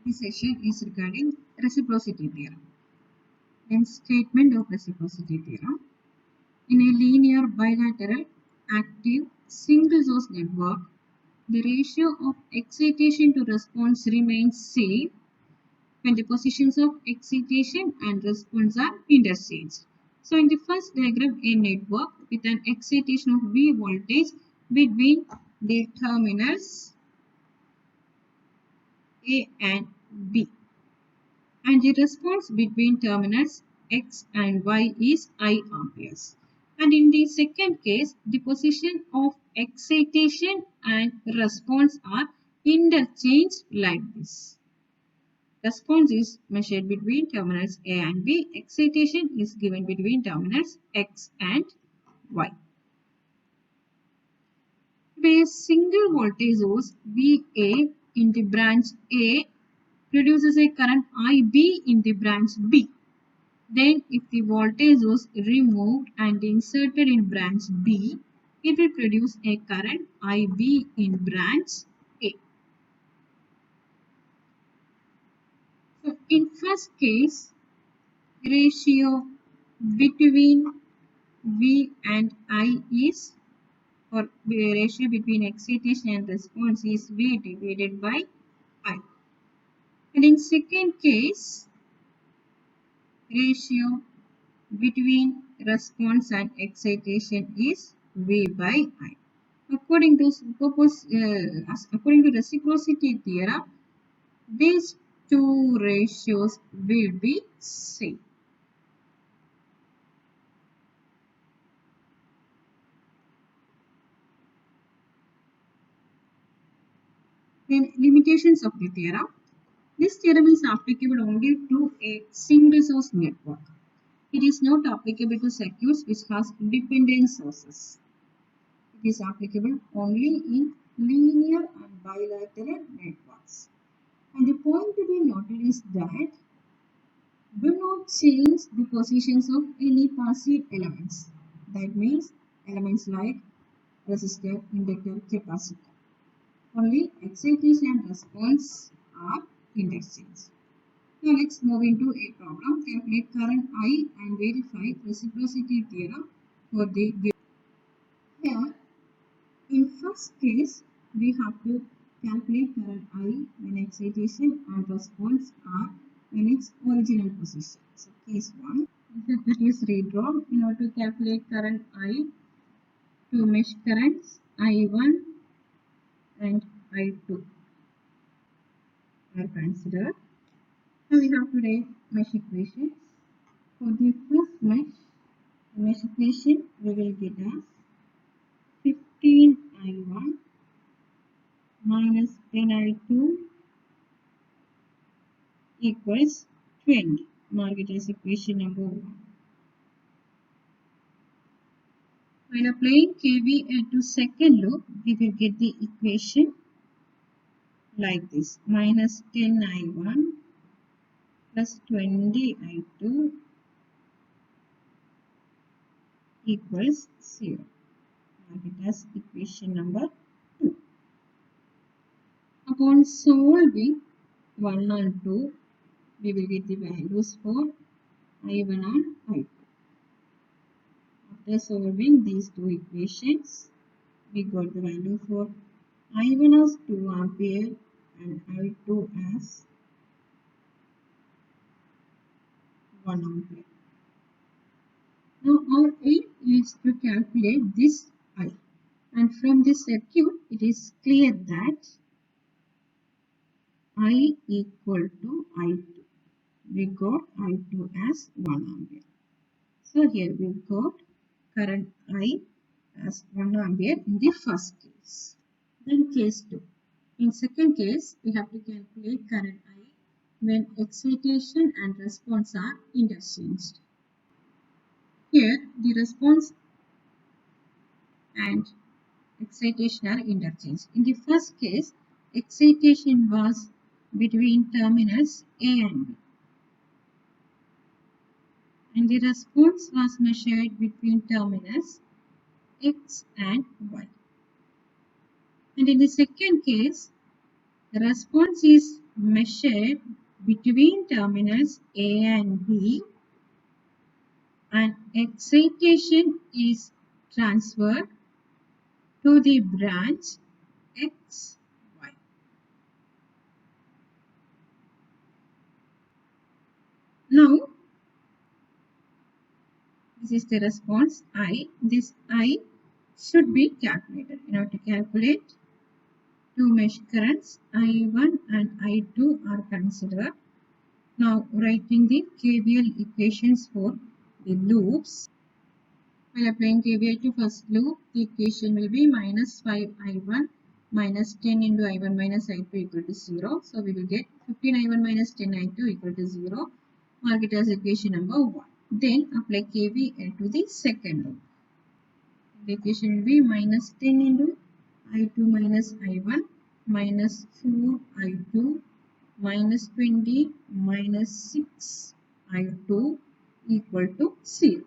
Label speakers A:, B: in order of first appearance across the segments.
A: This session is regarding reciprocity theorem. Then statement of reciprocity theorem. In a linear bilateral active single source network, the ratio of excitation to response remains same when the positions of excitation and response are interchanged. So in the first diagram, a network with an excitation of V voltage between the terminals A and B, and the response between terminals X and Y is I amperes. And in the second case, the position of excitation and response are interchanged like this. Response is measured between terminals A and B. Excitation is given between terminals X and Y. A single voltage source VA in the branch A produces a current IB in the branch B. Then if the voltage was removed and inserted in branch B, it will produce a current IB in branch A. So in first case, ratio between V and I is, or the ratio between excitation and response is V divided by I. And in second case, ratio between response and excitation is V by I. According to reciprocity theorem, these two ratios will be same. Then limitations of the theorem. This theorem is applicable only to a single source network. It is not applicable to circuits which has dependent sources. It is applicable only in linear and bilateral networks. And the point to be noted is that do not change the positions of any passive elements. That means elements like resistor, inductor, capacitor. Only excitation and response are interchanged. Now let's move into a problem. Calculate current I and verify reciprocity theorem for the given. Here, in first case, we have to calculate current I when excitation and response are in its original position. So case 1, it is redrawn in order to calculate current I. Two mesh currents I1 and I2 are considered. Now we have to write mesh equations. For the first mesh equation we will get as 15I1 minus 10I2 equals 20. Mark it as equation number 1. When applying KVL to second loop, we will get the equation like this: minus 10I1 plus 20I2 equals 0. Mark it as equation number 2. Upon solving 1 and 2, we will get the values for I1 and I2. After solving these two equations, we got the value for I1 as 2 ampere and I2 as 1 ampere. Now our aim is to calculate this I, and from this circuit it is clear that I equal to I2. We got I2 as 1 ampere. So here we got current I as 1 ampere in the first case. Then case 2. In second case, we have to calculate current I when excitation and response are interchanged. Here, the response and excitation are interchanged. In the first case, excitation was between terminals A and B, and the response was measured between terminals X and Y. And in the second case, the response is measured between terminals A and B, and excitation is transferred to the branch X, Y. Now, this is the response I. This I should be calculated. In order to calculate, two mesh currents I1 and I2 are considered. Now, writing the KVL equations for the loops. While applying KVL to first loop, the equation will be minus 5I1 minus 10 into I1 minus I2 equal to 0. So, we will get 15I1 minus 10I2 equal to 0. Mark it as equation number 1. Then, apply KVL to the second loop. The equation will be minus 10 into I2 minus I1 minus 4I2 minus 20 minus 6 I2 equal to 0.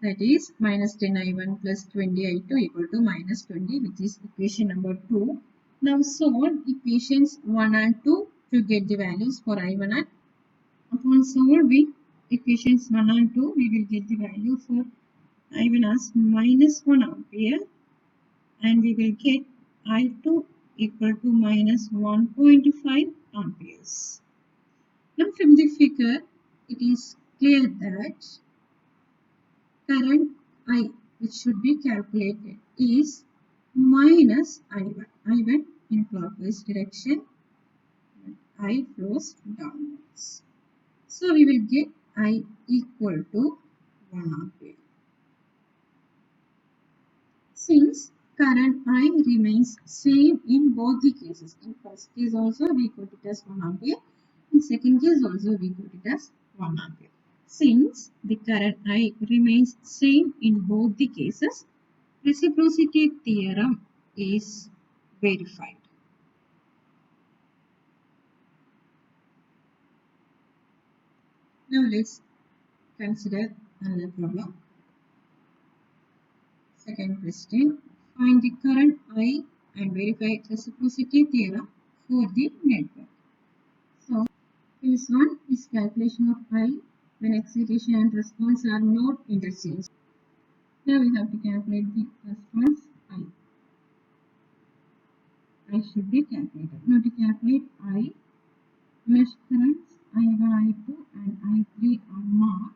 A: That is minus 10 I1 plus 20 I2 equal to minus 20, which is equation number 2. Now solve equations 1 and 2 to get the values for I1 and upon solving equations 1 and 2, we will get the value for I1 as minus 1 ampere and we will get I2 equal to minus 1.5 amperes. Now from the figure, it is clear that current I, which should be calculated, is minus I1. I1 in clockwise direction, I flows downwards. So we will get I equal to 1 ampere. Since current I remains same in both the cases. In first case also we got it as 1 ampere. In second case also we got it as 1 ampere. Since the current I remains same in both the cases, reciprocity theorem is verified. Now let's consider another problem. Second question. Find the current I and verify reciprocity theorem for the network. So, phase 1 is calculation of I when excitation and response are not interchanged. Now we have to calculate the response I. I should be calculated. Now to calculate I, mesh currents I1, I2 and I3 are marked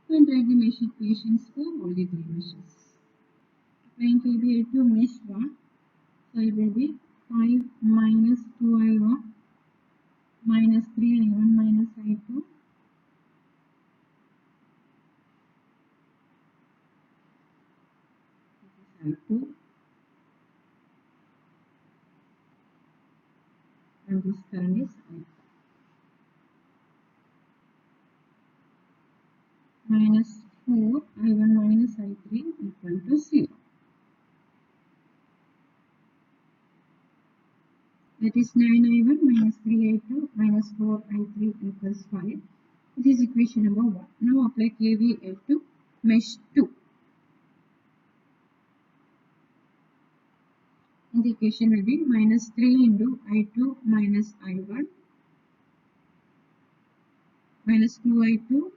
A: and write the mesh equations for all the three meshes. Applying KVL to mesh 1, so it will be 5 minus 2I1 minus 3I1 minus I2 I2 and this current is I. Minus 4 I1 minus I3 equal to 0. That is 9I1 minus 3I2 minus 4I3 equals 5. It is equation number 1. Now apply KVL to mesh 2. And the equation will be minus 3 into I2 minus I1 minus 2I2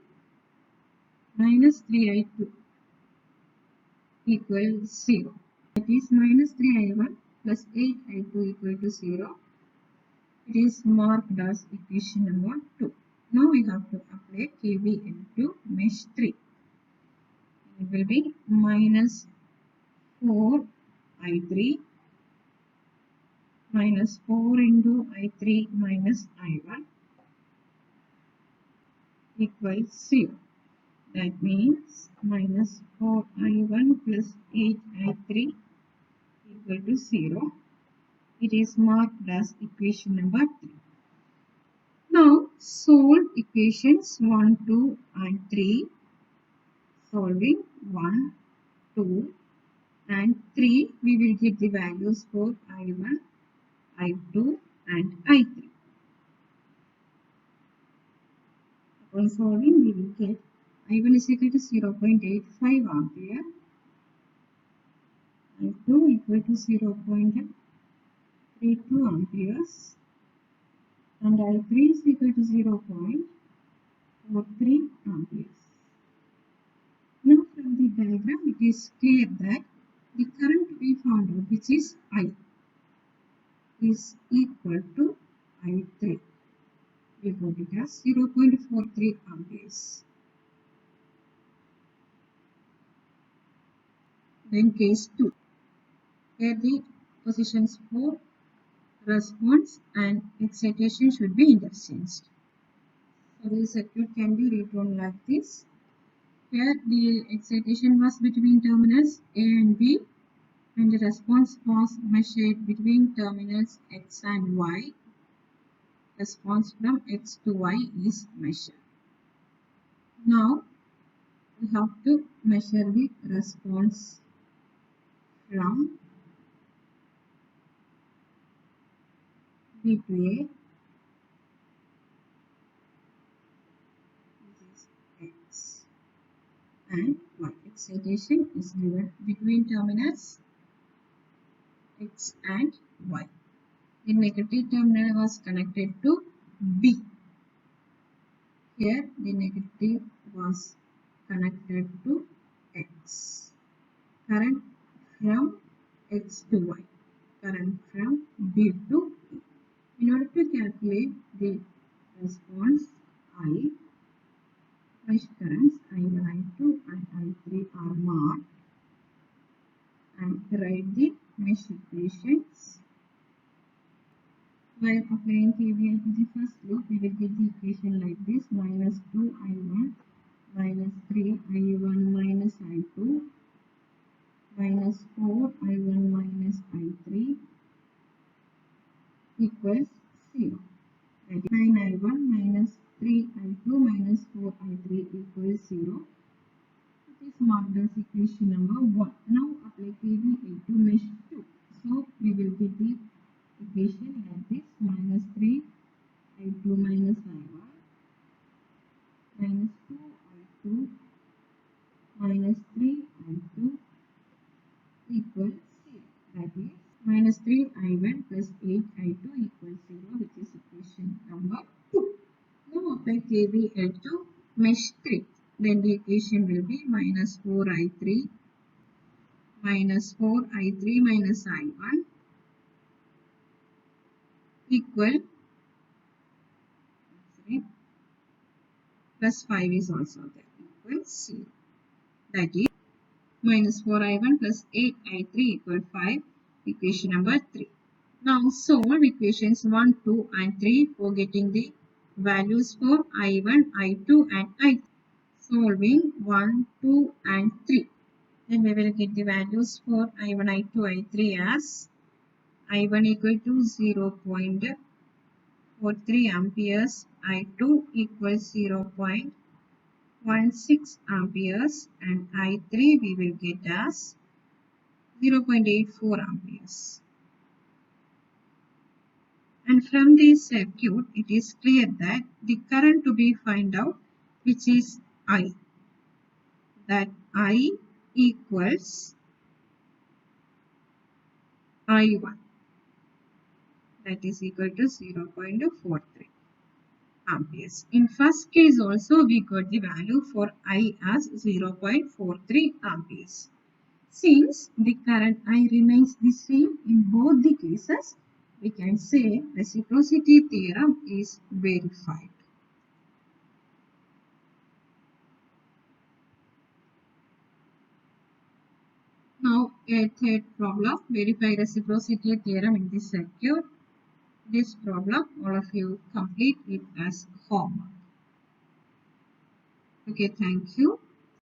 A: minus 3I2 equals 0. That is minus 3I1 plus 8I2 equal to 0. It is marked as equation number 2. Now we have to apply KVL to mesh 3. It will be minus 4I3 minus 4 into I3 minus I1 equals 0. That means minus 4I1 plus 8I3 equal to 0. It is marked as equation number 3. Now solve equations 1, 2 and 3. Solving 1, 2 and 3, we will get the values for I1, I2 and I3. Upon solving, we will get I1 is equal to 0.85 ampere, I2 equal to 0.85 32 amperes and I3 is equal to 0.43 amperes. Now from the diagram it is clear that the current to be found out, which is I, is equal to I3. We put it as 0.43 amperes. Then case 2, where the positions for response and excitation should be interchanged. So the circuit can be rewritten like this. Here the excitation was between terminals A and B, and the response was measured between terminals X and Y. Response from X to Y is measured. Now we have to measure the response from B to A. This is X and Y. Excitation is given between terminals X and Y. The negative terminal was connected to B. Here the negative was connected to X. Current from X to Y. Current from B to A. In order to calculate the response I, mesh currents I1, I2 and I3 are marked, and write the mesh equations. While applying KVL to the first loop, we will get the equation like this: minus 2I1 minus 3I1 minus I2 minus 4I1 minus I3 equals 0. That is 9I1 minus 3I2 minus 4I3 equals 0. It is marked as equation number 1. Now apply KVL to mesh 2. So we will get the equation like this: minus 3I2 minus I1 minus 2I2 minus 3I2 equals 0. That is minus 3I1 plus 8I2 equals 0, which is equation number 2. Now apply KVL to mesh 3. Then the equation will be minus 4I3 minus minus I1 equal plus 5 is also there, equals 0. That is minus 4I1 plus 8I3 equal 5, equation number 3. Now solve equations 1, 2 and 3 for getting the values for I1, I2 and I3. Solving 1, 2 and 3. Then we will get the values for I1, I2, I3 as I1 equal to 0.43 amperes, I2 equals 0.16 amperes and I3 we will get as 0.84 amperes. And from this circuit, it is clear that the current to be found out, which is I, that I equals I1, that is equal to 0.43 amperes. In first case also we got the value for I as 0.43 amperes. Since the current I remains the same in both the cases, we can say reciprocity theorem is verified. Now a third problem, verify reciprocity theorem in this circuit. This problem all of you complete it as homework. Okay, thank you.